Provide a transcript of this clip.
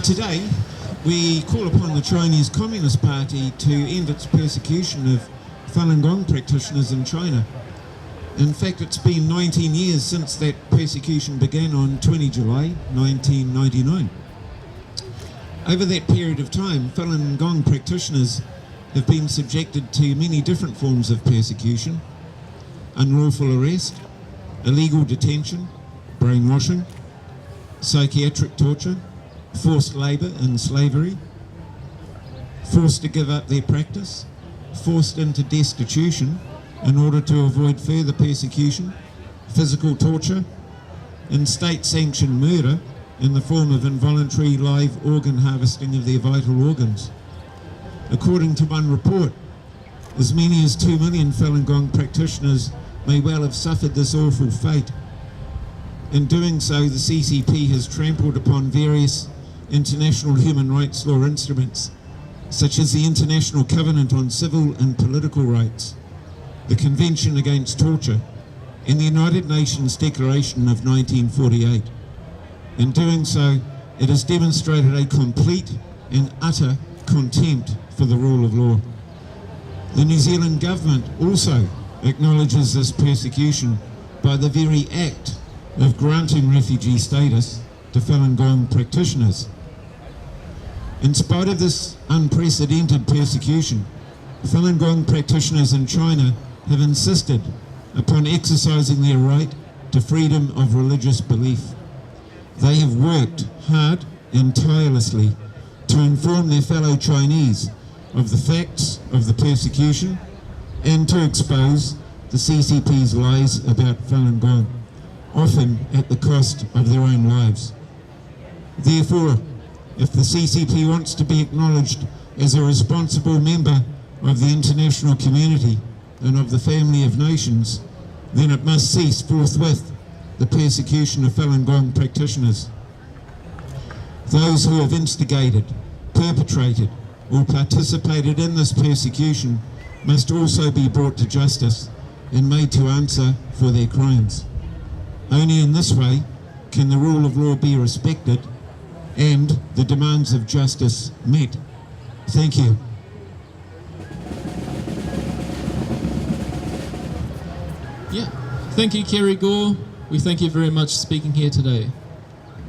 Today, we call upon the Chinese Communist Party to end its persecution of Falun Gong practitioners in China. In fact, it's been 19 years since that persecution began on 20 July 1999. Over that period of time, Falun Gong practitioners have been subjected to many different forms of persecution: unlawful arrest, illegal detention, brainwashing, psychiatric torture, forced labour and slavery, forced to give up their practice, forced into destitution in order to avoid further persecution, physical torture, and state-sanctioned murder in the form of involuntary live organ harvesting of their vital organs. According to one report, as many as 2 million Falun Gong practitioners may well have suffered this awful fate. In doing so, the CCP has trampled upon various international human rights law instruments, such as the International Covenant on Civil and Political Rights, the Convention Against Torture, and the United Nations Declaration of 1948. In doing so, it has demonstrated a complete and utter contempt for the rule of law. The New Zealand government also acknowledges this persecution by the very act of granting refugee status to Falun Gong practitioners. In spite of this unprecedented persecution, Falun Gong practitioners in China have insisted upon exercising their right to freedom of religious belief. They have worked hard and tirelessly to inform their fellow Chinese of the facts of the persecution and to expose the CCP's lies about Falun Gong, often at the cost of their own lives. Therefore, if the CCP wants to be acknowledged as a responsible member of the international community and of the family of nations, then it must cease forthwith the persecution of Falun Gong practitioners. Those who have instigated, perpetrated, or participated in this persecution must also be brought to justice and made to answer for their crimes. Only in this way can the rule of law be respected and the demands of justice met. Thank you. Yeah, thank you, Kerry Gore. We thank you very much for speaking here today.